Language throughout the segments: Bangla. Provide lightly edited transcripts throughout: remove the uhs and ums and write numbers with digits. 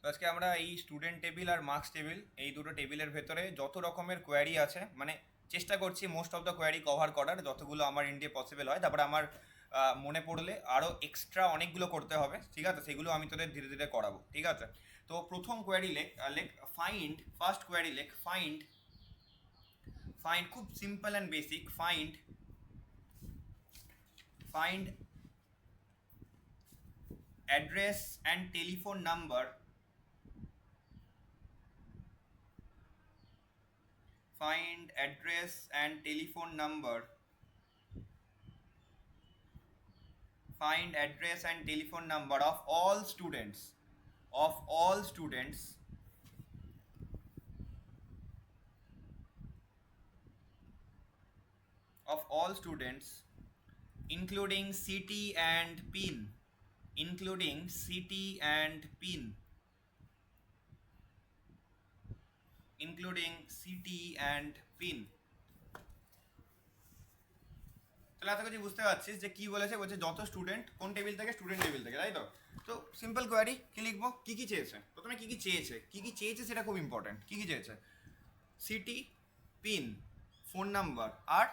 তো আজকে আমরা এই স্টুডেন্ট টেবিল আর মার্কস টেবিল এই দুটো টেবিলের ভেতরে যত রকমের কোয়ারি আছে মানে চেষ্টা করছি most of the query cover করার যতগুলো আমার ইন্ডিয়া পসিবল হয়। তারপরে আমার মনে পড়লে আরও এক্সট্রা অনেকগুলো করতে হবে, ঠিক আছে? সেগুলো আমি তোদের ধীরে ধীরে করাবো, ঠিক আছে? তো প্রথম কোয়ারি লেখ লেখ ফাইন্ড, ফার্স্ট কোয়ারি লেখ ফাইন্ড, ফাইন্ড খুব simple and basic, find find address and telephone number, find address and telephone number, find address and telephone number of all students, of all students, of all students, including city and pin, including city and pin, including city and pin. তাহলে এত কিছু বুঝতে পারছিস যে কি বলেছে? বলছে যত স্টুডেন্ট কোন টেবিল থেকে, স্টুডেন্ট টেবিল থেকে, তাই তো? তো সিম্পল কোয়ারি কি লিখবো, কি কি চেয়েছে প্রথমে, কি কি চেয়েছে, কি কি চেয়েছে সেটা খুব ইম্পর্টেন্ট। কি কি চেয়েছে? সিটি, পিন, ফোন নাম্বার আর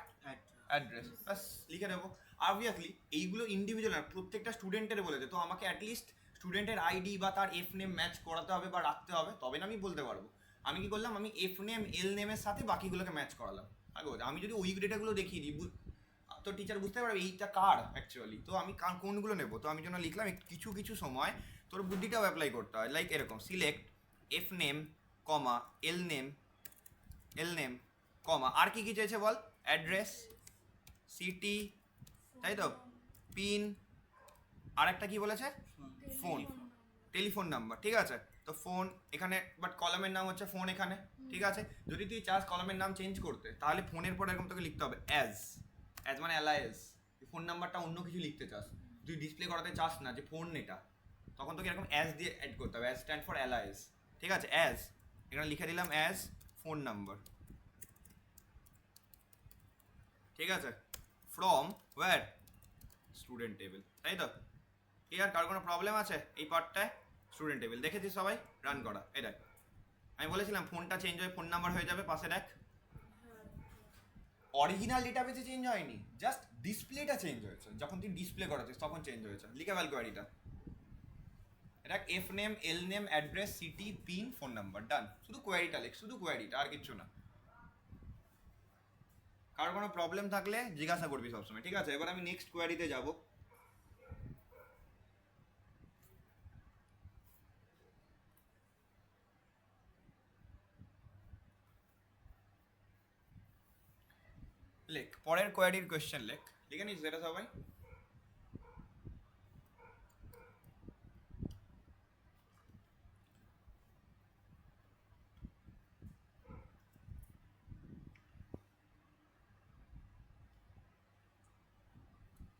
অ্যাড্রেস, ব্যাস লিখে দেবো। অবভিয়াসলি এইগুলো ইন্ডিভিজুয়াল না, প্রত্যেকটা স্টুডেন্টের বলেছে, তো আমাকে অ্যাটলিস্ট স্টুডেন্টের আইডি বা তার এফ নেম ম্যাচ করাতে হবে বা রাখতে হবে, তবে না আমি বলতে পারবো। আমি কি করলাম, আমি এফ নেম এল নেমের সাথে বাকিগুলোকে ম্যাচ করালাম। আগে আমি যদি ওই ডেটাগুলো দেখিয়ে দিই তো টিচার বুঝতে পারবে এইটা কার অ্যাকচুয়ালি, তো আমি কোনগুলো নেবো। তো আমি জন্য লিখলাম কিছু কিছু সময় তোর বুদ্ধিটাও অ্যাপ্লাই করতে হয়, লাইক এরকম সিলেক্ট এফ নেম কমা এল নেম কমা আর কি কি চেয়েছে বল, অ্যাড্রেস, সিটি, তাই তো, পিন, আর একটা কি বলেছে, ফোন, টেলিফোন নাম্বার, ঠিক আছে? তো ফোন এখানে, বাট কলামের নাম হচ্ছে ফোন এখানে, ঠিক আছে? যদি তুই চাস কলামের নাম চেঞ্জ করতে, তাহলে ফোনের পর এরকম তোকে লিখতে হবে অ্যাজ, অ্যাজ মানে অ্যালায়েস। ফোন নাম্বারটা অন্য কিছু লিখতে চাস, তুই ডিসপ্লে করাতে চাস না যে ফোন এটা, তখন তোকে এরকম অ্যাজ দিয়ে অ্যাড করতে হবে, অ্যাজ স্ট্যান্ড ফর অ্যালায়েস, ঠিক আছে? অ্যাজ এখানে লিখে দিলাম অ্যাজ ফোন নাম্বার, ঠিক আছে? ফ্রম ওয়্যার, স্টুডেন্ট টেবিল, তাই তো? আর কার কোনো প্রবলেম আছে এই পার্টটায়? স্টুডেন্ট টেবিল দেখেছিস সবাই, রান করা। এই দেখ, আমি বলেছিলাম ফোনটা চেঞ্জ হয়ে ফোন নাম্বার হয়ে যাবে, পাশে দেখ অরিজিনাল ডেটাবেসে চেঞ্জ হয়নি, জাস্ট ডিসপ্লেটা চেঞ্জ হয়েছে, যখন তুই ডিসপ্লে করাচ্ছিস তখন চেঞ্জ হয়েছে। লিখে ফেল কোয়ারিটা, এটা F name L name address city pin phone number, done. শুধু কোয়ারিটা লেখ, শুধু কোয়ারিটা, আর কিচ্ছু না। কারোর কোনো প্রবলেম থাকলে জিজ্ঞাসা করবি সবসময়, ঠিক আছে? এবার আমি নেক্সট কোয়ারিতে যাব। লেখ পরের কোয়ারির কোয়েশ্চেন, লেখ, লিখে নিস যেটা সবাই।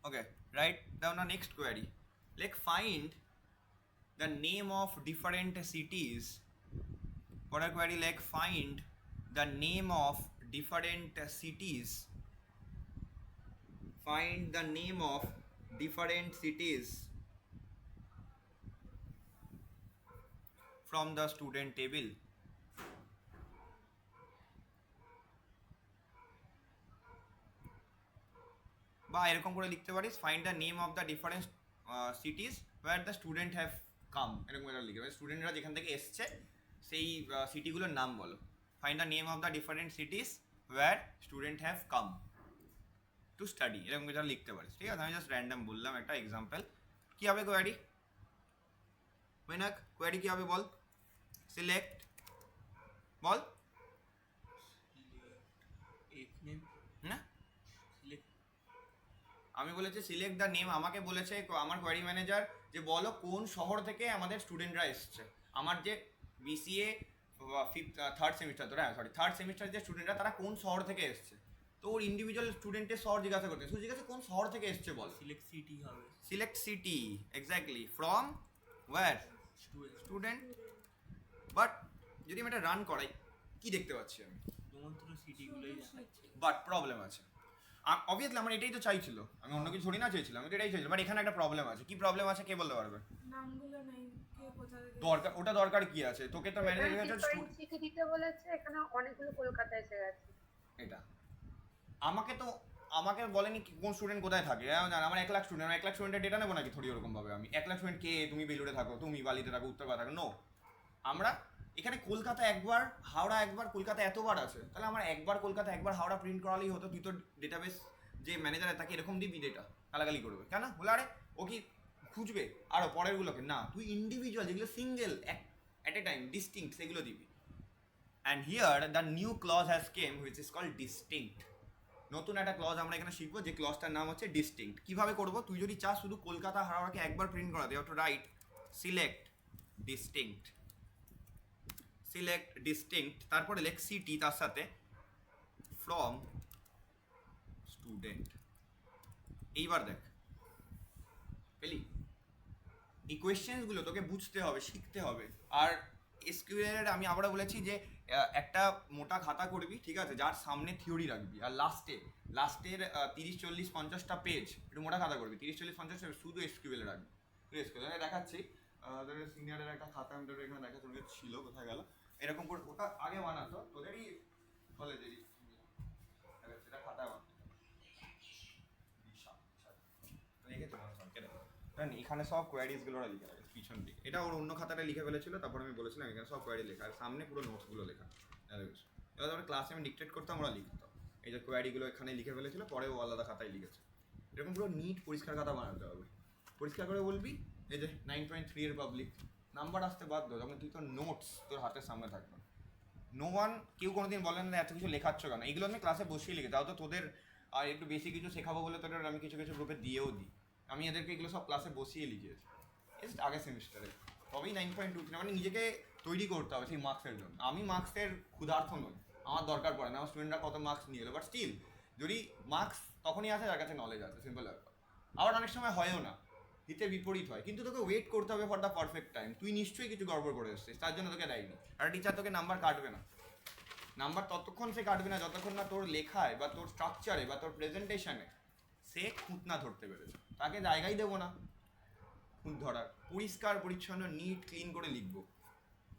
Okay, write down a next query. Like find the name of different cities. For a query like find the name of different cities. Find the name of different cities from the student table. বা এরকম করে লিখতে পারিস, find the name of the different cities where the student have come, এরকম করে লিখে, স্টুডেন্টরা যেখান থেকে এসছে সেই সিটিগুলোর নাম বলো। Find the name of the different cities where student have come to study, এরকম করে লিখতে পারিস, ঠিক আছে? আমি জাস্ট র্যান্ডাম বললাম একটা এক্সাম্পল। কী হবে কোয়ারি? মেনাক কোয়ারি কী হবে বল? সিলেক্ট, বল না, আমি বলেছি সিলেক্ট দ্য নেম, আমাকে বলেছে আমার কোয়ারি ম্যানেজার যে বলো কোন শহর থেকে আমাদের স্টুডেন্টরা এসছে। আমার যে বিসিএ থার্ড সেমিস্টার, তো হ্যাঁ সরি থার্ড সেমিস্টার যে স্টুডেন্টরা তারা কোন শহর থেকে এসছে, তো ওর ইন্ডিভিজুয়াল স্টুডেন্টের শহর জিজ্ঞাসা করতে, শুধু জিজ্ঞাসা কোন শহর থেকে এসছে বল। সিলেক্ট সিটি হবে, select city, exactly, from where, student. But যদি আমি এটা রান করাই, কি দেখতে পাচ্ছি আমি? শুধুমাত্র সিটিগুলোই দেখাচ্ছে। বাট প্রবলেম আছে, অবভিয়াসলি আমার এটাই তো চাইছিল, আমি অন্য কিছু থোড়ি না চাইছিলাম, আমি তো এটাই চাইছিলাম। বাট এখানে একটা প্রবলেম আছে। কি প্রবলেম আছে কে বলতে পারবে? নামগুলো নেই, কে কোথা থেকে দরকার, ওটা দরকার কি আছে? তোকে তো এখানে ম্যানেজার ডিফারেন্ট সিটি দিতে বলেছে, এখানে অনেকগুলো কলকাতা এসে গেছে। এটা আমাকে তো আমাকে বলেনি কি কোন স্টুডেন্ট কোথায় থাকে। জান আমার 1 লাখ স্টুডেন্ট, 1 লাখ স্টুডেন্টের ডেটা নেবো নাকি থোড়ি ওরকম ভাবে? আমি 1 লাখ স্টুডেন্ট কে, তুমি বেলুড়ে থাকো, তুমি বালিতে থাকো, উত্তরপাড়া থাকো, নো। আমরা এখানে কলকাতা একবার, হাওড়া একবার, কলকাতা এতবার আছে, তাহলে আমার একবার কলকাতা একবার হাওড়া প্রিন্ট করালেই হতো। তুই তো ডেটাবেস যে ম্যানেজার তাকে এরকম দিবি ডেটা, গালাগালি করবে কেন? বলে আরে ও কি খুঁজবে আরো পরেরগুলোকে? না, তুই ইন্ডিভিজুয়াল যেগুলো single at a time distinct সেগুলো দিবি। And here the new clause has came which is called distinct. নতুন একটা ক্লজ আমরা এখানে শিখবো, যে ক্লজটার নাম হচ্ছে ডিস্টিংক্ট। কিভাবে করবো? তুই যদি চাস শুধু কলকাতা হাওড়াকে একবার প্রিন্ট করাতে, you have to write select distinct, select distinct, তারপরে লেখ সিটি, তার সাথে ফ্রম স্টুডেন্ট। এইবার দেখ পেলি? এই কোয়েশ্চেন্সগুলো তোকে বুঝতে হবে, শিখতে হবে। আর এসকিউএল আমি আবারও বলেছি যে একটা মোটা খাতা করবি, ঠিক আছে, যার সামনে থিওরি রাখবি, আর লাস্টের 30, 40, 50টা পেজ একটু মোটা খাতা করবি, 30, 40, 50 শুধু এসকিউএল রাখবি। এসকিউএল দেখাচ্ছি, তোদের সিনিয়রের একটা খাতা আমি তোদের এখানে দেখা ছিল, কোথায় গেল? এরকম করে ওটা আগে বানাতো তোদেরই কলেজেরই, সেটা খাতা বানাতো এখানে সব কোয়ারিজ গুলো লিখে রাখে পিছন দিকে। এটা ওর অন্য খাতাটা লিখে ফেলেছিল, তারপর আমি বলেছিলাম এখানে সব কোয়ারি লেখা, আর সামনে পুরো নোটস গুলো লেখা। এবার আমরা ক্লাসে আমি ডিকটেট করতাম, ওরা লিখতাম। এই যে কোয়ারি গুলো এখানে লিখে ফেলেছিল, পরে ও আলাদা খাতায় লিখেছে। এরকম পুরো নিট পরিষ্কার খাতা বানাতে হবে। পরিষ্কার করে বলবি এই যে 9.3 এর পাবলিক নাম্বার আসতে বাধ্য, যখন তুই তোর নোটস তোর হাতের সামনে থাকবে। নো ওয়ান, কেউ কোনোদিন বলেন না এত কিছু লেখাচ্ছ কেন? এইগুলো আমি ক্লাসে বসিয়ে লিখে, তাও তো তোদের আর একটু বেশি কিছু শেখাবো বলে তোদের আমি কিছু কিছু গ্রুপে দিয়েও দিই। আমি এদেরকে এগুলো সব ক্লাসে বসিয়ে লিখেছি জাস্ট আগের সেমিস্টারে। তবেই 9.23, মানে নিজেকে তৈরি করতে হবে সেই মার্কসের জন্য। আমি মার্কসের ক্ষুধার্থ নই, আমার দরকার পড়ে না আমার স্টুডেন্টরা কত মার্কস নিয়ে এলো, বাট স্টিল যদি মার্কস তখনই আসে যার কাছে নলেজ আছে, সিম্পল ব্যাপার। আবার অনেক সময় হয়ও না, হিতে বিপরীত হয়, কিন্তু তোকে ওয়েট করতে হবে ফর দ্য পারফেক্ট টাইম। তুই নিশ্চয়ই কিছু গড়বড় করে এসছিস, তার জন্য তোকে দেয়নি। আর টিচার তোকে নাম্বার কাটবে না, নাম্বার ততক্ষণ সে কাটবে না যতক্ষণ না তোর লেখায় বা তোর স্ট্রাকচারে বা তোর প্রেজেন্টেশনে সে খুঁত না ধরতে পেরেছে। তাকে জায়গাই দেবো না খুঁত ধরার। পরিষ্কার পরিচ্ছন্ন নিট ক্লিন করে লিখবো,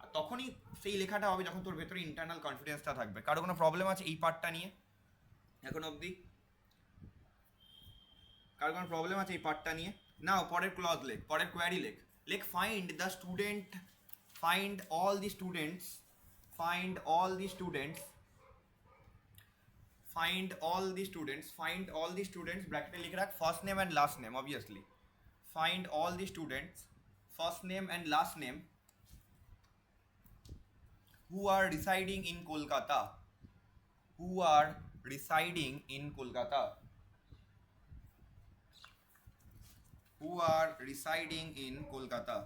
আর তখনই সেই লেখাটা হবে যখন তোর ভেতরে ইন্টারনাল কনফিডেন্সটা থাকবে। কারো কোনো প্রবলেম আছে এই পার্টটা নিয়ে এখন অবধি? কারো কোনো প্রবলেম আছে এই পার্টটা নিয়ে? নাও পরের ক্লজ লেখ, পরের কোয়ারি লেখ। লেখ find the student, find all the students, find all the students, find all the students, find all the students, bracket লিখে রাখ first name and last name obviously, find all the students first name and last name who are residing in Kolkata, who are residing in Kolkata, who are residing in Kolkata.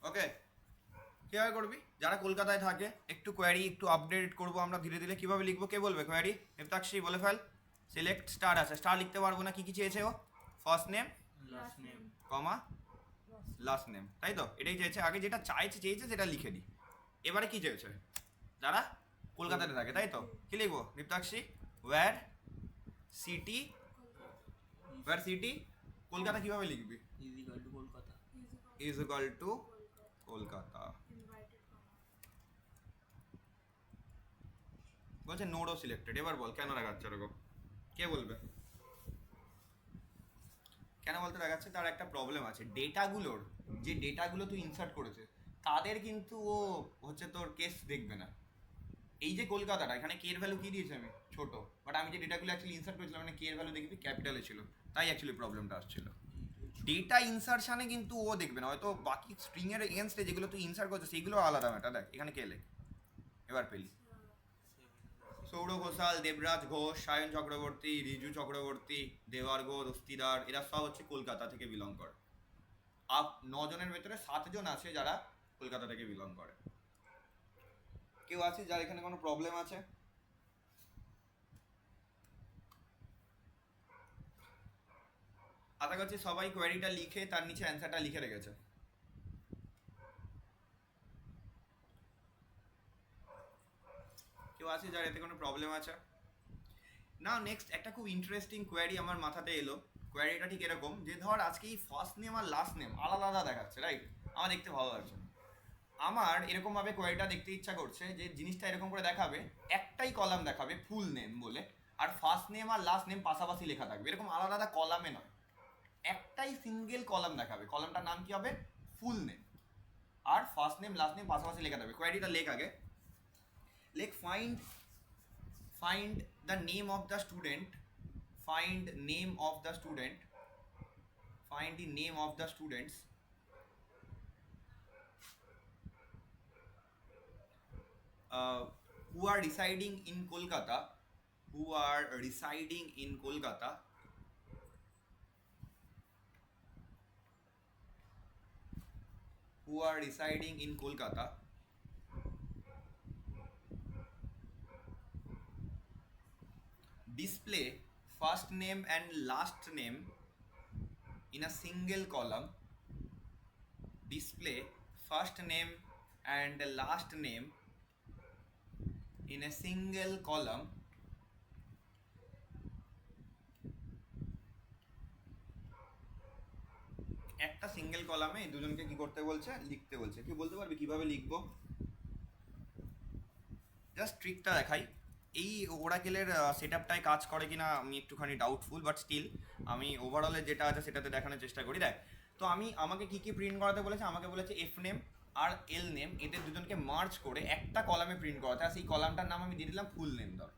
ওকে, কীভাবে করবি? যারা কলকাতায় থাকে একটু কোয়ারি একটু আপডেট করবো আমরা ধীরে ধীরে। কীভাবে লিখবো কে বলবে? কোয়ারি নেপতাক্ষী বলে ফেল। সিলেক্ট স্টার আছে, স্টার লিখতে পারবো না, কী কী চেয়েছে ও? ফার্স্ট নেম, লাস্ট নেম, কমা, লাস্ট নেম, তাই তো? এটাই চেয়েছে। আগে যেটা চেয়েছে সেটা লিখে দিই। এবারে কী চেয়েছে? যারা কলকাতাতে থাকে, তাই তো? কী লিখবো নেপতাক্ষী? Where city, where city Kolkata কীভাবে লিখবি? Is equal to Kolkata, is equal to Kolkata. বলছে নোডও সিলেক্টেড। এবার বল কেন দেখাচ্ছে এরকম? কে বলবে কেন বলতে দেখাচ্ছে? তার একটা প্রবলেম আছে, ডেটাগুলোর যে ডেটাগুলো তুই ইনসার্ট করেছে তাদের কিন্তু ও হচ্ছে তোর কেস দেখবে না। এই যে কলকাতাটা, এখানে কে এর ভ্যালু কি দিয়েছি আমি? ছোট, বাট আমি যে ডেটাগুলো অ্যাকচুয়ালি ইনসার্ট করেছিলাম মানে কে এর ভ্যালু দেখবি ক্যাপিটালে ছিল, তাই অ্যাকচুয়ালি প্রবলেমটা আসছিল। ডেটা ইনসার্শনে কিন্তু ও দেখবে না, হয়তো বাকি স্ট্রিং এর এগেনস্টে যেগুলো তুই ইনসার্ট করছিস সেগুলো আলাদা ম্যাটার। দেখ এখানে কে লেখ, এবার পেলি সৌরভ ঘোষাল, দেবরাজ ঘোষ, সায়ন চক্রবর্তী, রিজু চক্রবর্তী, দেওয়ার্গ, দস্তিদার, এরা সব হচ্ছে কলকাতা থেকে বিলং করে। 9 জনের ভেতরে 7 জন আছে যারা কলকাতা থেকে বিলং করে। কেউ আছে যার এখানে কোনো প্রবলেম আছে? আশা করছি সবাই কোয়েরিটা লিখে তার নিচে অ্যান্সারটা লিখে রেখেছে। কেউ আছে যার এতে কোনো প্রবলেম আছে? না, নেক্সট একটা খুব ইন্টারেস্টিং কোয়ারি আমার মাথাতে এলো। কোয়ারিটা ঠিক এরকম যে ধর আজকে এই ফার্স্ট নেম আর লাস্ট নেম আলাদা আলাদা দেখাচ্ছে, রাইট? আমার দেখতে ভালো লাগছে না। আমার এরকমভাবে কোয়ারিটা দেখতে ইচ্ছা করছে যে জিনিসটা এরকম করে দেখাবে, একটাই কলাম দেখাবে ফুল নেম বলে, আর ফার্স্ট নেম আর লাস্ট নেম পাশাপাশি লেখা থাকবে, এরকম আলাদা আলাদা কলামে নয়, একটাই সিঙ্গেল কলাম দেখাবে। কলামটার নাম কি হবে? Full name. আর ফার্স্ট নেম লাস্ট নেম পাশাপাশি লেখা থাকবে। কোয়ারিটা লেখ আগে, লেখ find the name of the student, find name of the student, find the name of the students who are residing in Kolkata, who are residing in Kolkata, who are residing in Kolkata, display first name and last name in a single column, display first name and last name in a single column, একটা সিঙ্গেল কলামে এই দুজনকে কি করতে বলছে? লিখতে বলছে। কি বলতে পারবি কিভাবে লিখবো? জাস্ট ট্রিকটা দেখাই। এই ওরাকেলের সেটআপটায় কাজ করে কিনা আমি একটুখানি ডাউটফুল, বাট স্টিল আমি ওভারঅলে যেটা আছে সেটাতে দেখানোর চেষ্টা করি। দেখ, তো আমাকে কি কি প্রিন্ট করাতে বলেছে? আমাকে বলেছে এফ নেম আর এল নেম, এদের দুজনকে মার্জ করে একটা কলামে প্রিন্ট করাতে। আর সেই কলামটার নাম আমি দিয়ে দিলাম ফুল নেম। ধর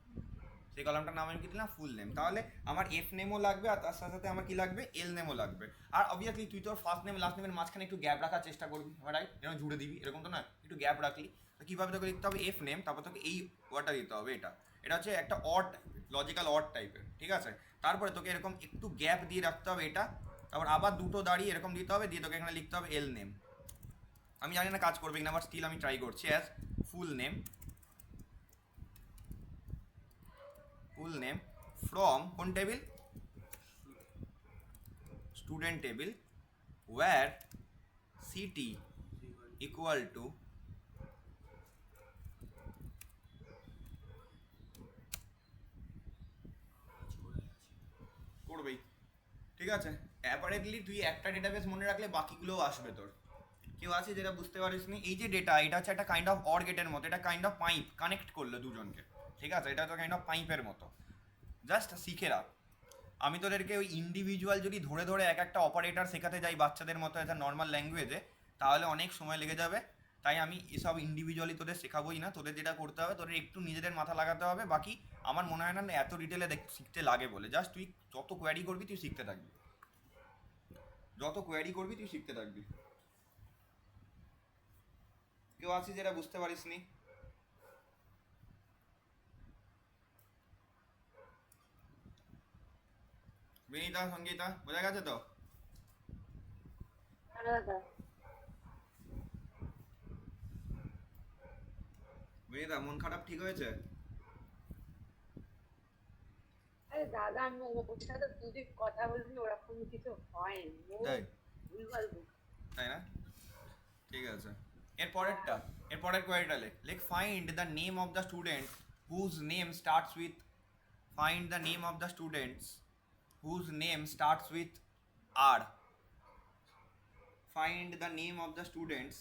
সেই কলামটার নাম আমি কি দিলাম? Full name. তাহলে আমার এফ নেমও লাগবে আর তার সাথে সাথে আমার কি লাগবে? এল নেমও লাগবে। আর অবভিয়াসলি তুই তোর ফার্স্ট নেম লাস্ট নেমের মাঝখানে একটু গ্যাপ রাখার চেষ্টা করবি, রাইট? যেন জুড়ে দিবি, এরকম তো না, একটু গ্যাপ রাখলি। তো কীভাবে তোকে লিখতে হবে? এফ নেম, তারপর তোকে এই ওয়ার্ডটা দিতে হবে। এটা হচ্ছে একটা অড টাইপের, লজিক্যাল অড টাইপের, ঠিক আছে? তারপরে তোকে এরকম একটু গ্যাপ দিয়ে রাখতে হবে এটা, তারপর আবার দুটো দাঁড়িয়ে এরকম দিতে হবে, দিয়ে তোকে এখানে লিখতে হবে এল নেম। আমি জানি না কাজ করবে কিনা, বাট স্টিল আমি ট্রাই করছি। As full name, full name from কোন table? Student table, where city equal to করবেই, ঠিক আছে? অ্যাপারেন্টলি তুই একটা ডেটাবেস মনে রাখলে বাকিগুলোও আসবে তোর। কেউ আছে যেটা বুঝতে পারিস নি? এই যে ডেটা, এটা হচ্ছে একটা কাইন্ড অফ অর গেটের মতো, এটা কাইন্ড অফ পাইপ কানেক্ট করলো দুজনকে, ঠিক আছে? এটা তো কাইন্ড অফ পাইপের মতো। জাস্ট শিখে রাখ। আমি তোদেরকে ওই ইন্ডিভিজুয়াল যদি ধরে ধরে এক একটা অপারেটর শেখাতে যাই বাচ্চাদের মতো একটা নর্মাল ল্যাঙ্গুয়েজে, তাহলে অনেক সময় লেগে যাবে। তাই আমি এসব ইন্ডিভিজুয়ালি তোদের শেখাবোই না। তোদের যেটা করতে হবে, তোদের একটু নিজেদের মাথা লাগাতে হবে। বাকি আমার মনে হয় না এত ডিটেলে শিখতে লাগে বলে। জাস্ট তুই যত কোয়ারি করবি তুই শিখতে থাকবি, যত কোয়ারি করবি তুই শিখতে থাকবি। কেউ আছিস যেটা বুঝতে পারিস নি? বিনীতা, সঙ্গীতা, বোঝা গেছে তো? দাদা বিনীতা, মন খারাপ ঠিক হয়েছে? আরে দাদা, আমি ওর সাথে দুদিন কথা বলছি, ওরকম কিছু হয়নি। ও তাই? ভুলভাল বলছে। তাই না? ঠিক আছে। এরপরের কোয়ারিটা লেখ find the name of the student whose name starts with, find the name of the students whose name starts with R, find the name of the students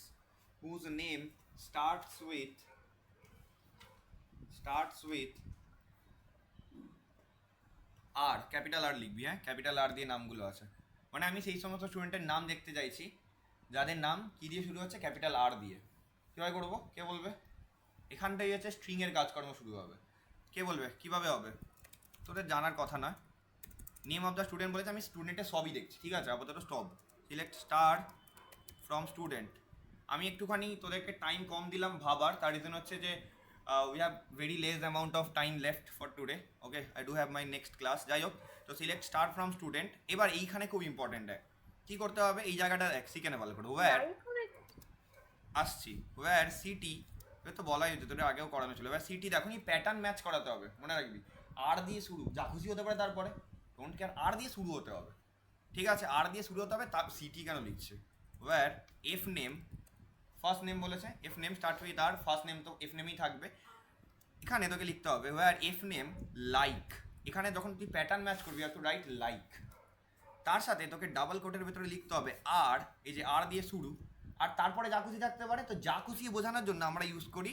whose name starts with R, capital R লিখবি। হ্যাঁ, ক্যাপিটাল আর দিয়ে নামগুলো আছে। মানে আমি সেই সমস্ত স্টুডেন্টের নাম দেখতে চাইছি যাদের নাম কি দিয়ে শুরু হচ্ছে? ক্যাপিটাল আর দিয়ে। কীভাবে করবো? কে বলবে? এখানটাই হচ্ছে স্ট্রিংয়ের কাজকর্ম শুরু হবে। কে বলবে কীভাবে হবে? তোদের জানার কথা না। নেম অফ দ্য স্টুডেন্ট বলেছে, আমি স্টুডেন্টের সবই দেখছি, ঠিক আছে? আপাতত stop. Select star from student. আমি একটুখানি তোদেরকে টাইম কম দিলাম ভাবার, তার রিজন হচ্ছে যে we have very less amount of time left for today. Okay, I do have my next class. যাই হোক, তো সিলেক্ট স্টার ফ্রম স্টুডেন্ট। এবার এইখানে খুব ইম্পর্টেন্ট কী করতে হবে? এই জায়গাটা শিখে নে ভালো করে। ওয়্যার আসছি, ওয়্যার সিটি, তো বলাই হচ্ছে, তোদের আগেও করানো ছিল। এবার সিটি দেখো, প্যাটার্ন ম্যাচ করাতে হবে, মনে রাখবি। আর দিয়ে শুরু, যা খুশি হতে পারে তারপরে, ডোন্ট কেয়ার, আর দিয়ে শুরু হতে হবে। ঠিক আছে, আর দিয়ে শুরু হতে হবে, তা সিটি কেন লিখছে? Where F name, first name বলেছে, F name start with R, first name তো এফ নেমই থাকবে। এখানে তোকে লিখতে হবে ওয়ার এফ নেম লাইক, এখানে যখন তুই প্যাটার্ন ম্যাচ করবি আর টু রাইট লাইক, তার সাথে তোকে ডাবল কোটের ভেতরে লিখতে হবে আর, এই যে আর দিয়ে শুরু, আর তারপরে যা খুশি থাকতে পারে, তো যা খুশি বোঝানোর জন্য আমরা ইউজ করি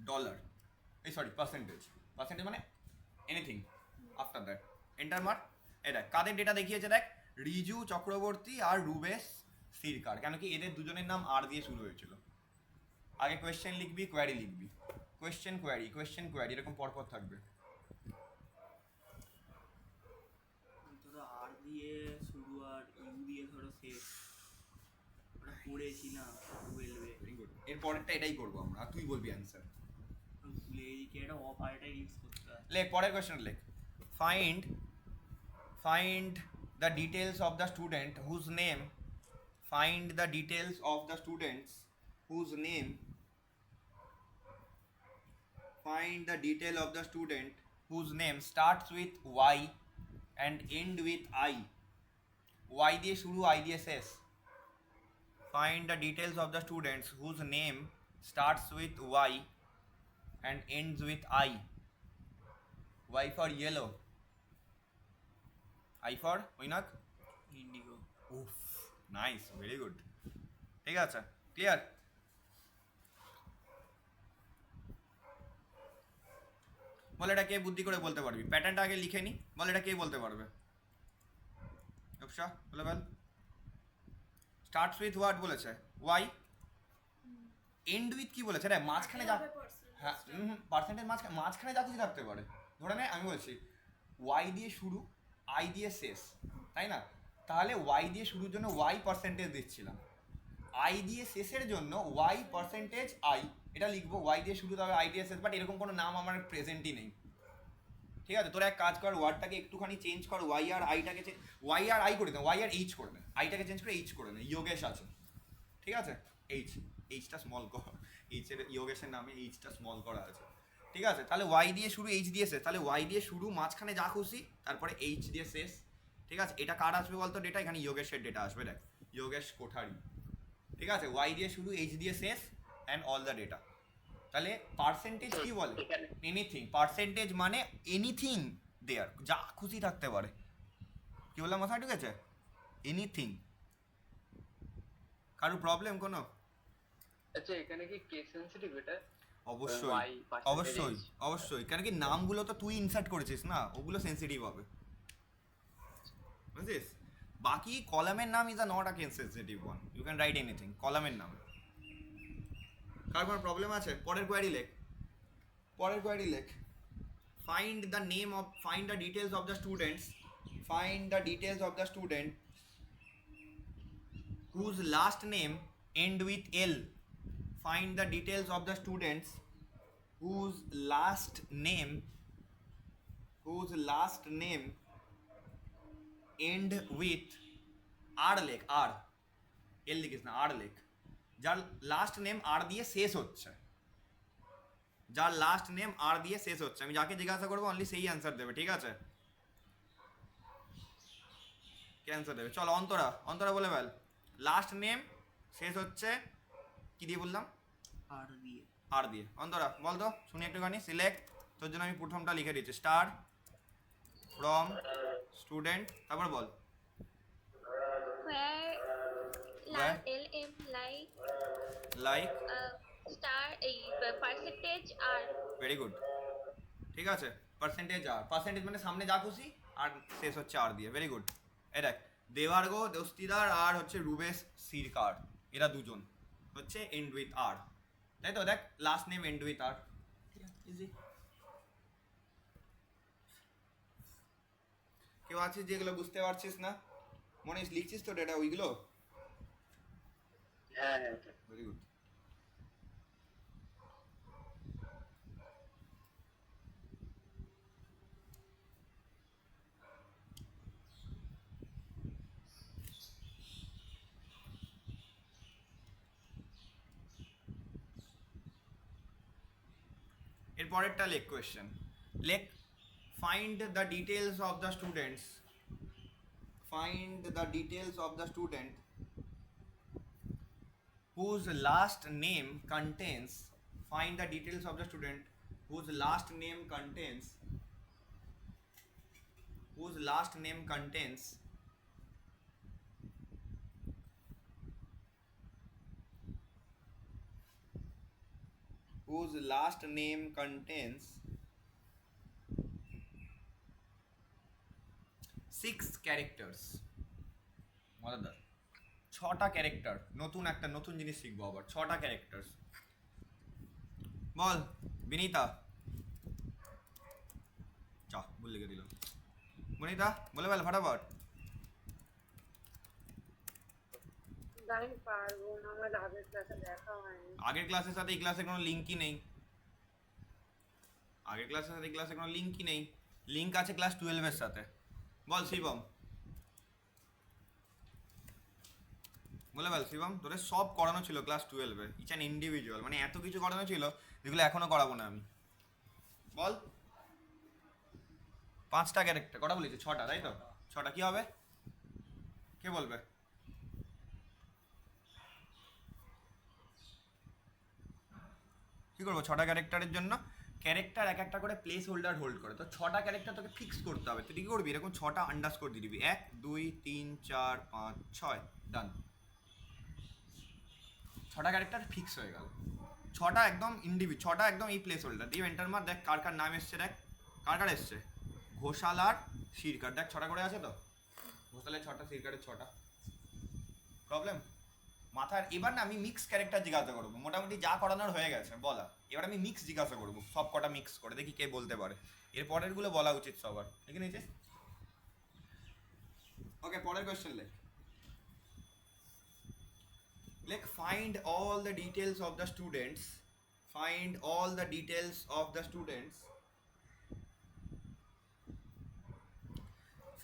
ডলার, এই সরি পার্সেন্টেজ, পার্সেন্টেজ মানে এনিথিং আফটার দ্যাট এন্টার মার। এই দেখ কাদের ডেটা দেখিয়েছে, দেখ রিজু চক্রবর্তী আর রুবেশ সিরকার, কেন কি এদের দুজনের নাম আর দিয়ে শুরু হয়েছিল। আগে কোয়েশ্চেন লিখবি, কোয়ারি লিখবি, কোয়েশ্চেন কোয়ারি, কোয়েশ্চেন কোয়ারি, এরকম পরপর থাকবে। ধরো আর দিয়ে শুরু আর ইউ দিয়ে ধরো শেষ, ওটা পড়েছি না টুয়েলভে, ভেরি গুড, এর পরেরটা এটাই করবো আমরা, আর তুই বলবি অ্যান্সার। ভুলে গেছি কি একটা অফ আরটাই ইউজ করতে হয়। লেখ পরের কোয়েশ্চেন লেখ, find the details of the student whose name, find the details of the students whose name, find the detail of the student whose name starts with Y and end with I, Y দিয়ে শুরু I দিয়ে শেষ। Find the details of the students whose name starts with Y and ends with I. Y for yellow, I for ওইনাক, ইন্ডিগো। উফ নাইস, ভেরি গুড, ঠিক আছে ক্লিয়ার। বল এটা কে বুদ্ধি করে বলতে পারবি, প্যাটার্নটা আগে লিখে নি, বল এটা কে বলতে পারবে? রূপসা বলে বল। স্টার্টস উইথ হোয়াট বলেছে? ওয়াই। এন্ড উইথ কি বলেছে রে? মাঝখানে যা, হ্যাঁ পার্সেন্টেজ মাঝখানে যা কিছু থাকতে পারে। ধরে নে আমি বলছি ওয়াই দিয়ে শুরু আই দিয়ে শেষ, তাই না? তাহলে ওয়াই দিয়ে শুরুর জন্য ওয়াই পার্সেন্টেজ দিচ্ছিলাম, আই দিয়ে শেষের জন্য ওয়াই পার্সেন্টেজ আই, এটা লিখবো। ওয়াই দিয়ে শুরু তবে আই দিয়ে শেষ, বাট এরকম কোনো নাম আমার প্রেজেন্টই নেই। ঠিক আছে, তোরা এক কাজ কর, ওয়ার্ডটাকে একটুখানি চেঞ্জ কর, ওয়াই আর আইটাকে ওয়াই আর আই করে দেন, ওয়াই আর এইচ করে দেন, আইটাকে চেঞ্জ করে এইচ করে দেন, যোগেশ আছে, ঠিক আছে? এইচটা স্মল কর, এইচের যোগেশের নামে এইচটা স্মল করা আছে, ঠিক আছে? তাহলে ওয়াই দিয়ে শুরু এইচ দিয়ে শেষ, তাহলে ওয়াই দিয়ে শুরু মাঝখানে যা খুশি তারপরে এইচ দিয়ে শেষ, ঠিক আছে? এটা কার আসবে বলতো ডেটা? এখানে যোগেশের ডেটা আসবে, দেখ যোগেশ কোঠারি, ঠিক আছে? ওয়াই দিয়ে শুরু এইচ দিয়ে শেষ অ্যান্ড অল দ্য ডেটা। তাহলে পার্সেন্টেজ কি বলে? এনিথিং। পার্সেন্টেজ মানে এনিথিং দেয়ার, যা খুশি থাকতে পারে। কি বললাম মাথায় ঢুকেছে? এনিথিং। কারো প্রবলেম কোনো? আচ্ছা এখানে কি কেস সেনসিটিভ এটা? অবশ্যই Y percentage অবশ্যই H। অবশ্যই, কেন কি নামগুলো তো তুই ইনসার্ট করেছিস না, ওগুলো সেন্সিটিভ হবে, বুঝছিস? বাকি কলামের নাম is a not a case sensitive one, you can write anything কলামের নাম। কার কোনো প্রবলেম আছে? পরের কোয়ারি লেখ, পরের কোয়ারি লেখ। Find the name of, find the details of the students, find the details of the student whose last name end with L, find the details of the students whose last name end with আর লেখ, আর এল লিখিস না, আর লেখ। যার লাস্ট নেম আর দিয়ে শেষ হচ্ছে, যার লাস্ট নেম আর দিয়ে শেষ হচ্ছে, আমি যাকে জিজ্ঞাসা করবো অনলি সেই অ্যান্সার দেবে, ঠিক আছে? কে অ্যান্সার দেবে? চল অন্তরা, অন্তরা বলে ফেল। লাস্ট নেম শেষ হচ্ছে কি দিয়ে বললাম? আর দিয়ে। আর দিয়ে। অন্তরা বল তো শুনি একটুখানি। সিলেক্ট, তোর জন্য আমি প্রথমটা লিখে দিচ্ছি, স্টার ফ্রম স্টুডেন্ট, তারপর বল। where Where? LM like, star percentage R very good, ঠিক আছে? পার্সেন্টেজ আর, পার্সেন্টেজ মানে সামনে যা খুশি আর শেষ হচ্ছে আর দিয়ে, ভেরি গুড। এ দেখ দেবার্গ দস্তিদার আর হচ্ছে রুবেশ সিরকার, এরা দুজন হচ্ছে এন্ড উইথ আর, তাই তো? দেখ লাস্ট নেম এন্ড উইথ আর, কেউ আছিস যেগুলো বুঝতে পারছিস না? মনে লিখছিস তো ডেটা ওইগুলো? হ্যাঁ হ্যাঁ ভেরি গুড। এর পরেরটা লেখ কোয়েশ্চেন লেখ, find the details of the students find the details of the student whose last name contains, find the details of the student whose last name contains, whose last name contains whose last name contains 6 characters. মজাদার, 6টা ক্যারেক্টার, নতুন একটা নতুন জিনিস শিখবো আবার, 6টা ক্যারেক্টার্স। বল বিনীতা, চা ভুল লিখে দিলাম। বিনীতা বলে বল ফটাফট। আমি পারবো না, আমার আগের ক্লাসে দেখা হয়নি। আগের ক্লাসের সাথে এই ক্লাসের কোনো লিঙ্কই নেই, আগের ক্লাসের সাথে এই ক্লাসের কোনো লিঙ্কই নেই, লিঙ্ক আছে ক্লাস 12 এর সাথে। বল শিবম, বলে বল শিবম, তোদের সব করানো ছিল ক্লাস 12 এ, ইচ অ্যান ইন্ডিভিজুয়াল, মানে এত কিছু করানো ছিল যেগুলো এখনো করাবো না আমি। বল 5টা ক্যারেক্টার, কটা বলেছি? 6টা, তাই তো? 6টা কি হবে? কে বলবে? কি করবো 6টা ক্যারেক্টারের জন্য? ক্যারেক্টার এক একটা করে প্লেস হোল্ডার হোল্ড করে, তো 6টা ক্যারেক্টার তোকে ফিক্স করতে হবে। তুই কি করবি? এরকম 6টা আন্ডারস্কোর দিয়ে দিবি, 1 2 3 4 5 6, ডান। 6টা ক্যারেক্টার ফিক্স হয়ে গেল, 6টা একদম 6টা একদম এই প্লেস হোল্ডার দিয়ে এন্টার মার। দেখ কার কার নাম এসছে, দেখ কার কার এসছে, ঘোষাল আর শিরকার, দেখ 6টা করে আছে তো, ঘোষালের 6টা, শিরকারের 6টা। প্রবলেম মাথার। এবার না আমি মিক্স ক্যারেক্টার জিজ্ঞাসা করবো, মোটামুটি যা করানোর হয়ে গেছে বলা, এবার আমি মিক্স জিজ্ঞাসা করবো, সব কটা মিক্স করে দেখি কে বলতে পারে। এর পরের গুলো বলা উচিত সবার, দেখে নিয়েছিস? ওকে, পরের কোয়েশ্চেন লেখ। লেখ find all the details of the students, find all the details of the students,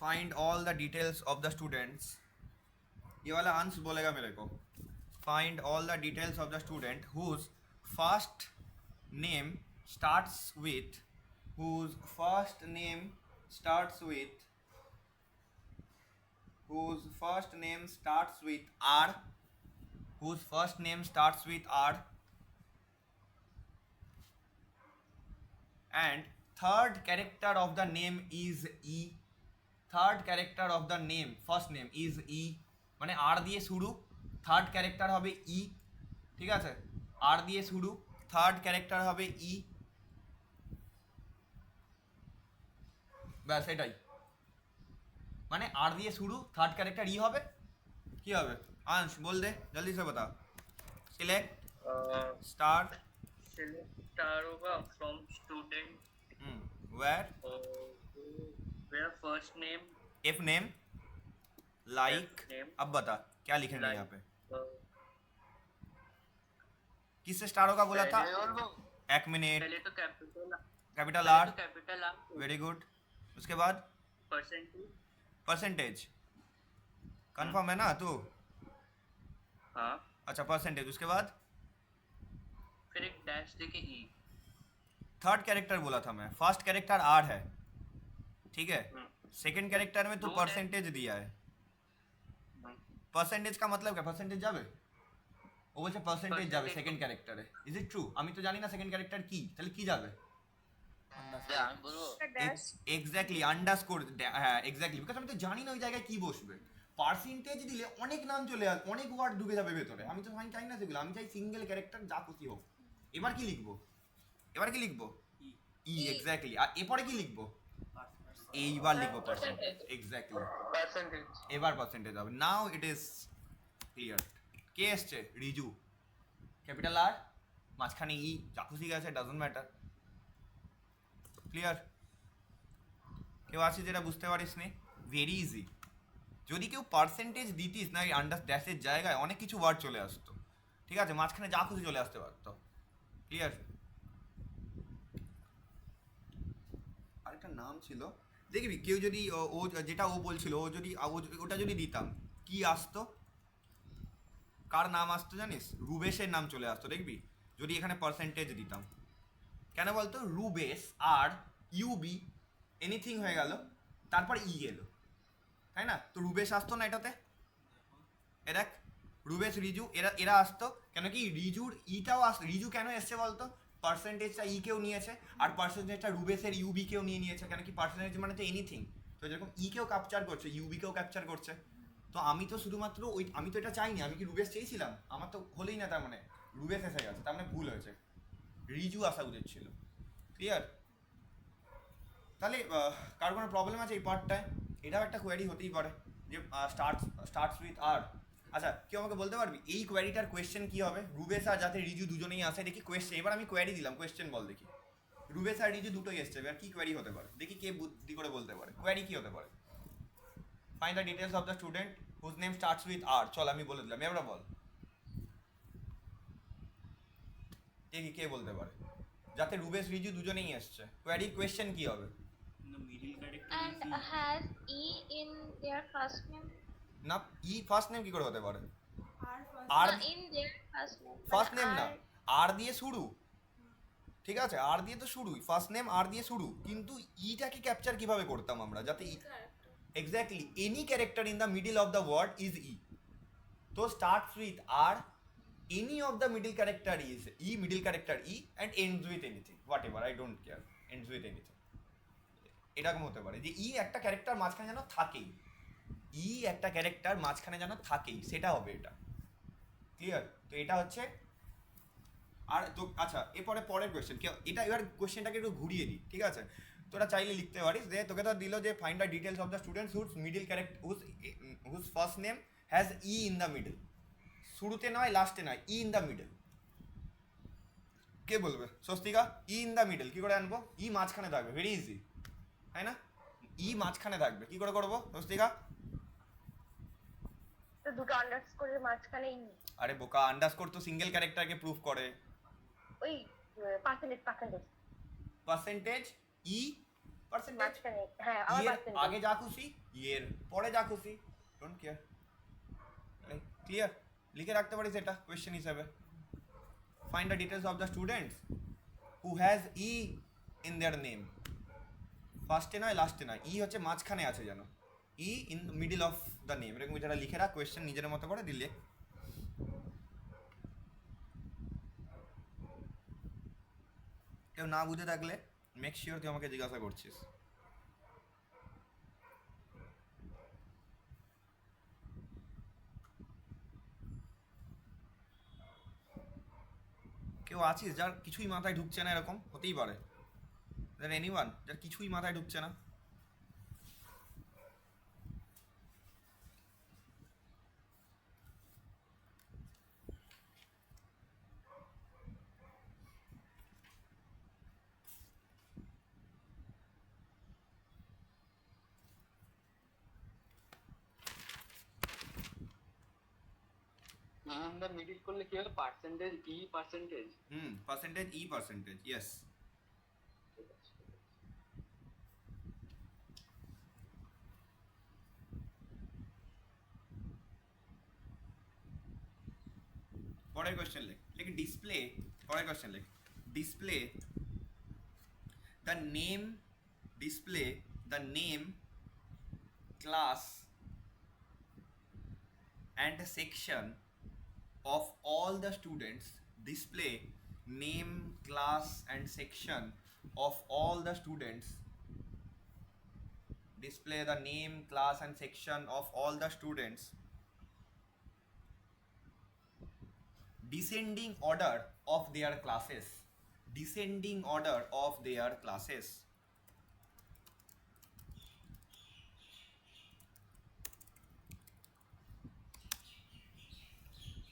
find all the details of the students। ये वाला अंश बोलेगा मेरे को। Find all the details of the student whose first name starts with, whose first name starts with, whose first name starts with R, whose first name starts with R, and third character of the name is E, third character of the name, first name is E, মানে আর দিয়ে শুরু, থার্ড ক্যারেক্টার হবে ই, ঠিক আছে? আর দিয়ে শুরু, থার্ড ক্যারেক্টার হবে ই, ব্যাস এটাই। মানে আর দিয়ে শুরু, থার্ড ক্যারেক্টার ই হবে, কি হবে? अंश बोल दे जल्दी से बता। सिलेक्ट स्टार, select star होगा from student where, where first name if name, like. If name, अब बता क्या लिखेंगे like, यहाँ पे? किससे स्टार होगा बोला था? एक मिनट। पहले तो capital R, capital R, very good. उसके बाद परसेंटेज, परसेंटेज, कंफर्म है ना तू? हाँ, अच्छा परसेंटेज, उसके बाद फिर एक डैश देके ई। थर्ड कैरेक्टर बोला था मैं, फर्स्ट कैरेक्टर आर है, ठीक है? सेकंड कैरेक्टर में तू दो परसेंटेज दिया है, परसेंटेज का मतलब क्या? परसेंटेज যাবে, ও বলছে পার্সেন্টেজ যাবে সেকেন্ড ক্যারেক্টারে। Is it true? আমি তো জানি না সেকেন্ড ক্যারেক্টার কি, তাহলে কি যাবে? আমি বলবো এক্স্যাক্টলি, আন্ডারস্কোর, হ্যাঁ এক্স্যাক্টলি, বিকজ আমি তো জানি না ওই জায়গায় কি বসবে। পার্সেন্টেজ দিলে অনেক নাম চলে আসবে, অনেক ওয়ার্ড ঢুকে যাবে ভেতরে, আমি তো চাই না সেগুলো, আমি চাই সিঙ্গেল ক্যারেক্টার যা খুশি হোক। এবার কি লিখবো? এবার কি লিখবো? ই, এক্স্যাক্টলি। আর এরপরে কি লিখবো? এইবার লিখবো পার্সেন্টেজ, এক্স্যাক্টলি। পার্সেন্টেজ, এবার পার্সেন্টেজ হবে। নাও ইট ইজ ক্লিয়ার। কে এসছে? রিজু, ক্যাপিটাল আর, মাঝখানে ই, যা খুশি গেছে, ডাজন্ট ম্যাটার। ক্লিয়ার? কেউ আছে যেটা বুঝতে পারিস নি? Very easy. যদি কেউ পার্সেন্টেজ দিতিস না এই আন্ডার ড্যাশের জায়গায়, অনেক কিছু ওয়ার্ড চলে আসতো, ঠিক আছে? মাঝখানে যা খুশি চলে আসতে পারতো। ক্লিয়ার? আরেকটা নাম ছিল, দেখবি কেউ যদি ও যেটা ও বলছিল, ও যদি ওটা যদি দিতাম কি আসতো, কার নাম আসতো জানিস? রুবেশের নাম চলে আসতো, দেখবি যদি এখানে পার্সেন্টেজ দিতাম। কেন বলতো? রুবেশ আর ইউবি এনিথিং হয়ে গেল, তারপর ই এলো, তাই না? তো রুবেশ আসতো না এটাতে, এ দেখ রুবেশ রিজু এরা আসতো, কেন কি রিজুর ইটাও আসতো। রিজু কেন এসছে বলতো? পার্সেন্টেজটা ই কেও নিয়েছে, আর পার্সেন্টেজটা রুবেশের ইউবি কেও নিয়ে নিয়েছে, কেন কি পার্সেন্টেজ মানে তো এনিথিং। তো যেরকম ই কেও ক্যাপচার করছে, ইউবি কেও ক্যাপচার করছে। তো আমি তো শুধুমাত্র আমি তো এটা চাইনি, আমি কি রুবেশ চেয়েছিলাম? আমার তো হলেই না, তার মানে রুবেশ এসে গেছে, তার মানে ভুল হয়েছে, রিজু আসা উচিত ছিল। ক্লিয়ার? তাহলে কার কোনো প্রবলেম আছে এই পার্টটায়? এটাও একটা কোয়ারি হতেই পারে যে স্টার্টস উইথ আর। আচ্ছা কেউ আমাকে বলতে পারবি এই কোয়ারিটার কোয়েশ্চেন কি হবে? রুবেশ আর যাতে রিজু দুজনেই আসে, দেখি কোয়েশ্চেন, এবার আমি কোয়ারি দিলাম, কোয়েশ্চেন বল দেখি। রুবেশ আর রিজু দুটোই এসছে, এবার কি কোয়ারি হতে পারে দেখি, কে বুদ্ধি করে বলতে পারে কোয়ারি কি হতে পারে। Find the details of the student whose name starts with R. চল আমি বলে দিলাম, এবার বল দেখি কে বলতে পারে। যাতে রুবেশ রিজু দুজনেই এসছে, কোয়ারি কোয়েশ্চেন কি হবে? The middle character And is has E in their first name? না, ই ফার্স্ট নেম কি করে হতে পারে? আর আর In their first name. First মানে নেম না, আর- আর দিয়ে শুরু, ঠিক আছে, আর দিয়ে তো শুরুই, ফার্স্ট নেম আর দিয়ে শুরু, কিন্তু ইটাকে ক্যাপচার কিভাবে করতাম আমরা যাতে exactly any character in the middle of the word is E. তো starts with R, any of the middle character is E, middle character E, and ends with anything, whatever, I don't care, ends with anything. এরকম হতে পারে যে ই একটা ক্যারেক্টার মাঝখানে যেন থাকেই, ই একটা ক্যারেক্টার মাঝখানে যেন থাকেই, সেটা হবে এটা। ক্লিয়ার? তো এটা হচ্ছে। আর তো আচ্ছা এরপরে পরের কোয়েশ্চেন, এটা এবার কোয়েশ্চেনটাকে একটু ঘুরিয়ে দিই, ঠিক আছে? তোরা চাইলে লিখতে পারিস যে তোকে তো দিল যে find the details of the students whose middle character whose first name has E in the middle. শুরুতে নয় লাস্টে নয়, ই ইন দ্য মিডল। কে বলবে? Swastika, E in the middle কি করে আনবো? ই মাঝখানে থাকবে, ভেরি ইজি, তাই না? ই মাঝখানে থাকবে, কি করে করবো স্বস্তিকা? তো দুটো আন্ডারস্কোরের মাঝখানে আরে বোকা, আন্ডারস্কোর তো সিঙ্গেল ক্যারেক্টারকে প্রুফ করে। ওই পার্সেন্টেজ পার্সেন্টেজ ই, পার্সেন্টেজ মাঝখানে, হ্যাঁ আবার এর পার্সেন্টেজ আগে যা খুশি, এর পরে যা খুশি, ডোন্ট কেয়ার। ক্লিয়ার? লিখে রাখতে পারিস এটা কোয়েশ্চেন হিসেবে। Find the details of the students who has E in their name. ফার্স্টে নয় লাস্টে নয়, ই হচ্ছে মাঝখানে আছে যেন, E in middle of the name, এরকম যারা লিখে রাখ কোয়েশ্চেন নিজের মতো করে দিলে। কেউ না বুঝে থাকলে মেক শিওর তুই আমাকে জিজ্ঞাসা করছিস। কেউ আছিস যার কিছুই মাথায় ঢুকছে না? এরকম হতেই পারে, এনিওয়ান যার কিছুই মাথায় ঢুকছে না? আমরা মিডিল করলে কি হবে? পার্সেন্টেজ ই পার্সেন্টেজ। পার্সেন্টেজ ই পার্সেন্টেজ, ইয়েস। পরের কোয়েশ্চেন লিখ ডিসপ্লে। পরের কোয়েশ্চেন লিখ display the name class and section of all the students. Display name, class and section of all the students. Display the name, class and section of all the students. Descending order of their classes. Descending order of their classes.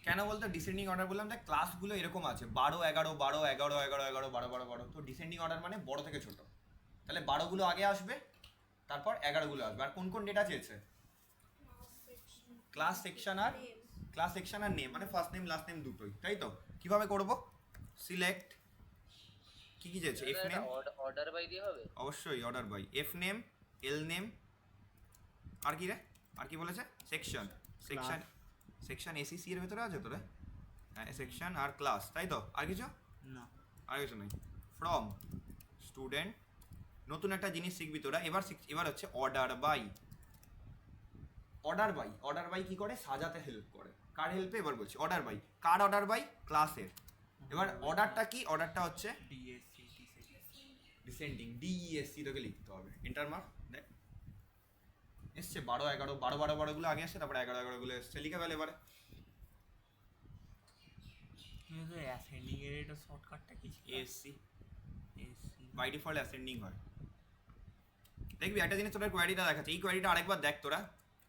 কেন বলতো ডিসেন্ডিং অর্ডার বললাম? দেখ ক্লাসগুলো এরকম আছে 12 11 12 11 11 11 12 12 12। তো ডিসেন্ডিং অর্ডার মানে বড় থেকে ছোট, তাহলে 12 গুলো আগে আসবে, তারপর 11 গুলো আসবে। আর কোন কোন ডেটা চেয়েছে? ক্লাস সেকশন আর নেম, মানে ফার্স্ট নেম লাস্ট নেম দুটোই, তাই তো? কিভাবে করব? সিলেক্ট কি চেয়েছে? এফ নেম, অর্ডার বাই দিয়ে হবে অবশ্যই order by. F name, L name, আর কি রে, আর কি বলেছে? সেকশন এসিসি এর ভেতরে আছে তো রে? হ্যাঁ সেকশন আর ক্লাস, তাই তো? আর কিছু না, আর কিছু নেই। ফ্রম স্টুডেন্ট, নতুন একটা জিনিস শিখবি তোরা এবার হচ্ছে অর্ডার বাই। অর্ডার বাই কি করে, সাজাতে হেল্প করে। কার হেল্পে এবার বলছি, অর্ডার বাই। কার অর্ডার বাই? ক্লাসের। এবার অর্ডারটা কি, অর্ডারটা হচ্ছে ডিএসসি ডিসেন্ডিং, ডিইএসসি তোকে লিখতে হবে। এন্টার মার, দেখ এসছে 12 11 12 গুলো আগে আসছে, তারপরে 11 গুলো এসছে, লিখে ফেলে এবারে। কিন্তু অ্যাসেন্ডিং এর এটা শর্টকাটটা কি ছিল? SC SC by default ascending হয়। দেখবি একটা জিনিস তোদের কোয়ারিটা দেখাচ্ছে, এই কোয়ারিটা আরেকবার দেখ তোরা।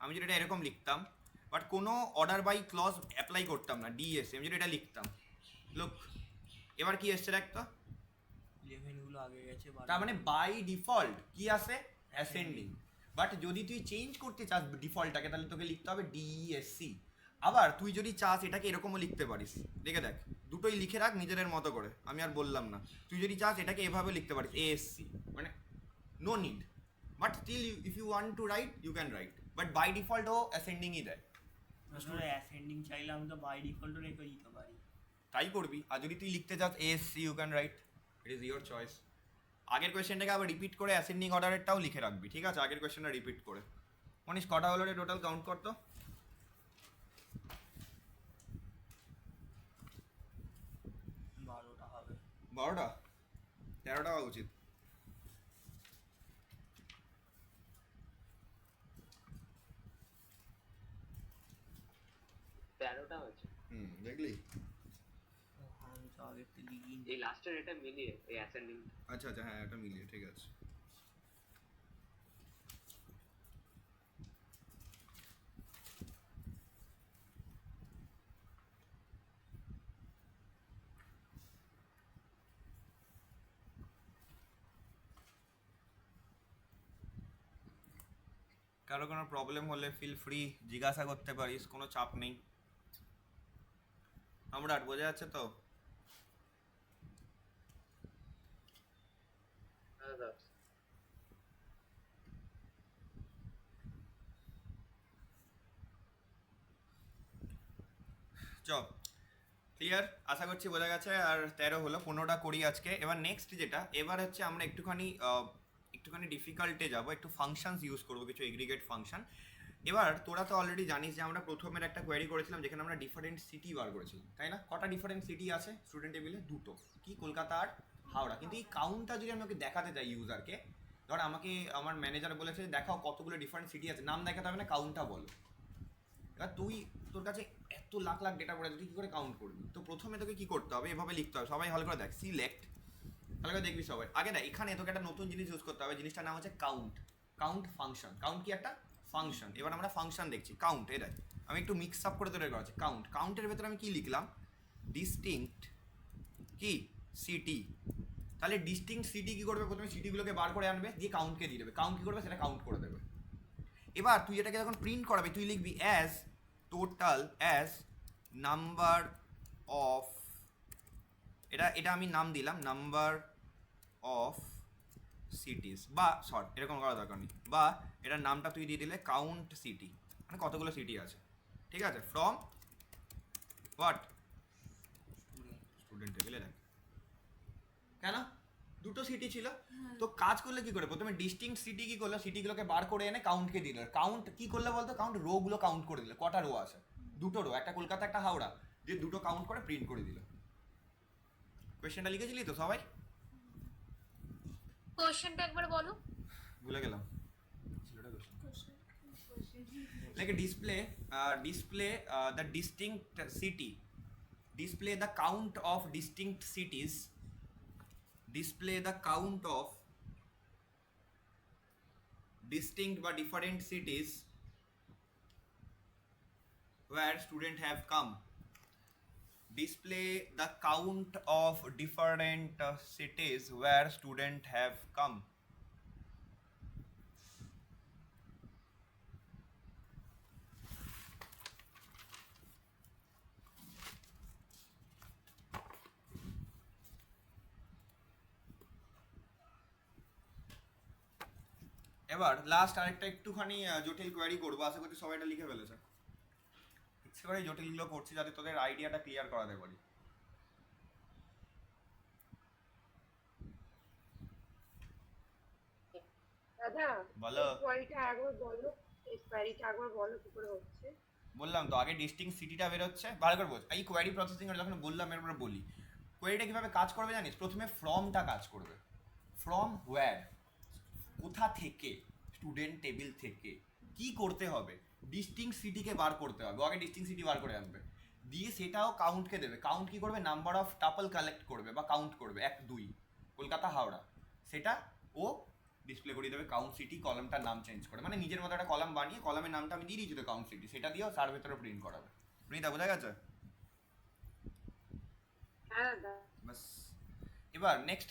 আমি যদি এটা এরকম লিখতাম, বাট কোনো অর্ডার বাই ক্লজ অ্যাপ্লাই করতাম না, ডিএসসি, আমি যদি এটা লিখতাম, লুক এবার কি এসছে দেখ তো। 11 গুলো আগে গেছে, তার মানে বাই ডিফল্ট কি আসে, অ্যাসেন্ডিং। বাট যদি তুই চেঞ্জ করতে চাস ডিফল্টটাকে, তাহলে তোকে লিখতে হবে ডিইএসসি। আবার তুই যদি চাস এটাকে এরকমও লিখতে পারিস, দেখে দেখ, দুটোই লিখে রাখ নিজেদের মতো করে, আমি আর বললাম না। তুই যদি চাস এটাকে এভাবে লিখতে পারিস, এএসসি, মানে no need, but still if you want to write you can write, but by default ও অ্যাসেন্ডিংই দেয়। আসলে অ্যাসেন্ডিং চাইলে আমি তো বাই ডিফল্ট রেখে দিতে পারি। তাই করবি। আর যদি তুই লিখতে চাস ASC you can write, it is your choice. আগের কোয়েশ্চেনটাকে আবার রিপিট করে অ্যাসেন্ডিং অর্ডারেরটাও লিখে রাখবি, ঠিক আছে? আগের কোয়েশ্চেনটা রিপিট করে। মনীষ কটা হলো রে টোটাল, কাউন্ট কর তো। 12টা হবে। 12টা, 13টা হওয়া উচিত। তেরোটা হচ্ছে। দেখলি? আমি তো আগের থেকে লিখিনি। এই লাস্টের এটা মিলিয়ে এই অ্যাসেন্ডিং। আচ্ছা আচ্ছা, হ্যাঁ এটা মিলিয়ে, ঠিক আছে। কারো কোনো প্রবলেম হলে ফিল ফ্রি জিজ্ঞাসা করতে পারিস, কোনো চাপ নেই। সম্রাট বোঝা যাচ্ছে তো? চ ক্লিয়ার, আশা করছি বোঝা গেছে। আর 13 হলো, 15টা করি আজকে। এবার নেক্সট যেটা, এবার হচ্ছে আমরা একটুখানি ডিফিকাল্টে যাবো, একটু ফাংশনস ইউজ করবো, কিছু এগ্রিগেট ফাংশন। এবার তোরা তো অলরেডি জানিস যে আমরা প্রথমের একটা কোয়েরি করেছিলাম যেখানে আমরা ডিফারেন্ট সিটি বার করেছিলাম, তাই না? কটা ডিফারেন্ট সিটি আছে স্টুডেন্ট টেবিলে? দুটো, কি কলকাতা আর হাওড়া। কিন্তু এই কাউন্টটা যদি আমি ওকে দেখাতে চাই ইউজারকে, ধর আমাকে আমার ম্যানেজার বলেছে দেখাও কতগুলো ডিফারেন্ট সিটি আছে, নাম দেখাতে হবে না, কাউন্টটা বলো। এবার তোর কাছে এত লাখ লাখ ডেটা পড়ে, তুই কী করে কাউন্ট করবি? তো প্রথমে তোকে কী করতে হবে, এভাবে লিখতে হবে। সবাই ভালো করে দেখ, সিলেক্ট, ভালো করে দেখবি সবাই। আগে দেখ, এখানে তোকে একটা নতুন জিনিস ইউজ করতে হবে, জিনিসটার নাম হচ্ছে কাউন্ট। Count function. কাউন্ট কি একটা ফাংশন। এবার আমরা ফাংশন দেখছি, কাউন্ট। এ দেখ আমি একটু মিক্স আপ করে তৈরি করা আছে কাউন্ট। কাউন্টের ভেতরে আমি কি লিখলাম, ডিস্টিংক্ট কি সিটি। তাহলে ডিস্টিংক্ট সিটি কী করবে, প্রথমে সিটিগুলোকে বার করে আনবে, দিয়ে কাউন্টকে দিয়ে দেবে। কাউন্ট কী করবে, সেটা কাউন্ট করে দেবে। এবার তুই এটাকে যখন প্রিন্ট করাবে, তুই লিখবি as total as number of, এটা আমি নাম দিলাম নাম্বার অফ সিটিস, বা শর্ট এরকম করার দরকার নেই, বা এটার নামটা তুই দিয়ে দিলে কাউন্ট সিটি, মানে কতগুলো সিটি আছে, ঠিক আছে? ফ্রম হোয়াট, স্টুডেন্ট টেবিলে দেখ। কেন দুটো সিটি ছিল, তো কাজ করলে কি করে, প্রথমে ডিস্টিংক্ট সিটি কি করলো, সিটিগুলোকে বার করে এনে কাউন্টকে দিল। কাউন্ট কি করলে বলতো, কাউন্ট রোগুলো কাউন্ট করে দিল, কটা রো আছে, দুটো রো, একটা কলকাতা একটা হাওড়া, দিয়ে দুটো কাউন্ট করে প্রিন্ট করে দিল। কোয়েশ্চেনটা লিখেছিলি তো সবাই? কোশ্চেনটা একবার বলো। ভুলে গেলাম। Like a display the distinct city, display the count of distinct cities, display the count of distinct বা different cities where student have come. Display the count of different cities where student have come. এবার লাস্ট আরেকটা একটুখানি জটিল কোয়ারি করবো, আশা করছি সবাই এটা লিখে ফেলেছে। ইচ্ছে করে জটিলগুলো করছি যাতে তোদের আইডিয়াটা ক্লিয়ার করাতে পারি। দাদা বলো। কোয়ারিটা একবার বলো, কোয়ারিটা একবার বলো কি করে হচ্ছে। বললাম তো আগে ডিস্টিং সিটিটা বেরোচ্ছে, ভালো করে বোঝ। এই কোয়ারি প্রসেসিং এর যখন বললাম এরপরে বলি কোয়ারিটা কিভাবে কাজ করবে জানিস? প্রথমে ফ্রমটা কাজ করবে। ফ্রম হোয়ার, কোথা থেকে, স্টুডেন্ট টেবিল থেকে। কি করতে হবে? ডিস্টিং সিটিকে বার করতে হবে, ও আগে ডিস্টিং সিটি বার করে আনবে, দিয়ে সেটাও কাউন্টকে দেবে। কাউন্ট কি করবে? নাম্বার অফ টাপল কালেক্ট করবে বা কাউন্ট করবে, 1 2 কলকাতা হাওড়া, সেটা ও ডিসপ্লে করিয়ে দেবে কাউন্ট সিটি, কলামটার নাম চেঞ্জ করে, মানে নিজের মতো একটা কলাম বানিয়ে কলামের নামটা আমি দিয়ে দিয়েছি তো কাউন্ট সিটি, সেটা দিয়েও তার ভেতরে প্রিন্ট করাবে। প্রিন্ট বোঝা গেছে? হ্যাঁ দাদা। বাস, এবার নেক্সট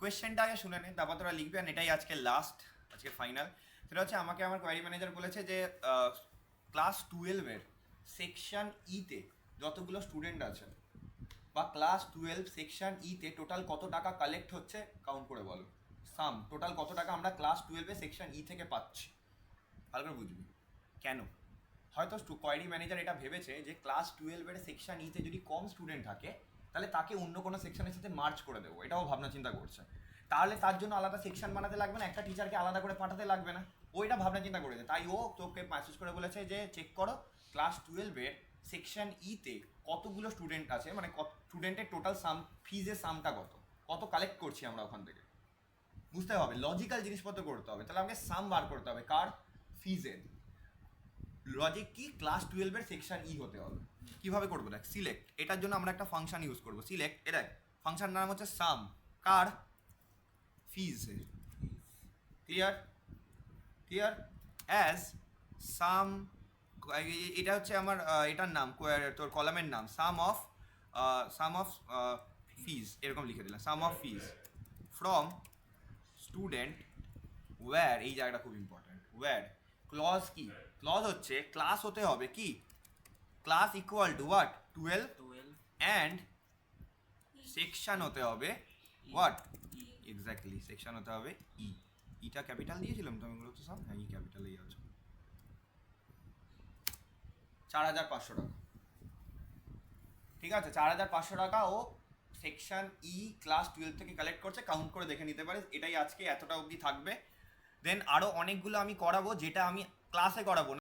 কোয়েশ্চেনটা আগে শুনে নে, তারপর তোরা লিখবি। আর এটাই আজকে লাস্ট, আজকে ফাইনাল। সেটা হচ্ছে আমাকে আমার কোয়ারি ম্যানেজার বলেছে যে ক্লাস 12-এর সেকশন ইতে যতগুলো স্টুডেন্ট আছে বা ক্লাস 12 সেকশন ইতে টোটাল কত টাকা কালেক্ট হচ্ছে কাউন্ট করে বলো। সাম টোটাল কত টাকা আমরা ক্লাস 12-এ সেকশন ই থেকে পাচ্ছি, ভালো করে বুঝবি। কেন? হয়তো কোয়ারি ম্যানেজার এটা ভেবেছে যে ক্লাস 12-এর সেকশন ইতে যদি কম স্টুডেন্ট থাকে তাহলে তাকে অন্য কোনো সেকশনের সাথে মার্চ করে দেবো, এটাও ভাবনা চিন্তা করছে। তাহলে তার জন্য আলাদা সেকশন বানাতে লাগবে না, একটা টিচারকে আলাদা করে পাঠাতে লাগবে না, ও এটা ভাবনা চিন্তা করেছে। তাই ও তোকে মেসেজ করে বলেছে যে চেক করো ক্লাস 12-এর সেকশন ইতে কতগুলো স্টুডেন্ট আছে, মানে কত স্টুডেন্টের টোটাল সাম, ফিজের সামটা কত কালেক্ট করছি আমরা ওখান থেকে। বুঝতে হবে, লজিক্যাল জিনিসপত্র করতে হবে। তাহলে আমাকে সাম বার করতে হবে কার? ফিজের। লজিক কি? ক্লাস 12-এর সেকশন ই হতে হবে। কিভাবে করবো? দেখ, সিলেক্ট, এটার জন্য আমরা একটা ফাংশন ইউজ করবো, সিলেক্ট। এটা ফাংশন নাম হচ্ছে সাম, কার? ফিজের। ক্লিয়ার? অ্যাজ সাম, এটা হচ্ছে আমার এটার নাম, তোর কলামের নাম সাম অফ ফিজ, এরকম লিখে দিলাম, sum of fees from student where, এই জায়গাটা খুব ইম্পর্টেন্ট, ওয়্যার। ক্লজ কি? ক্লজ হচ্ছে ক্লাস হতে হবে কি? Class equal to what? 12 12 and section হতে হবে হোয়াট? এক্স্যাক্টলি, সেকশন হতে হবে ই। ইটা ক্যাপিটাল দিয়েছিলাম তো আমি, এগুলো তো সব, হ্যাঁ ই ক্যাপিটালেই আছে। 4500 টাকা, ঠিক আছে? 4500 টাকা ও সেকশন ই ক্লাস 12 থেকে কালেক্ট করছে, কাউন্ট করে দেখে নিতে পারিস। এটাই আজকে এতটা অবধি থাকবে। দেন আরও অনেকগুলো আমি করাবো, যেটা আমি ক্লাসে করাবো না।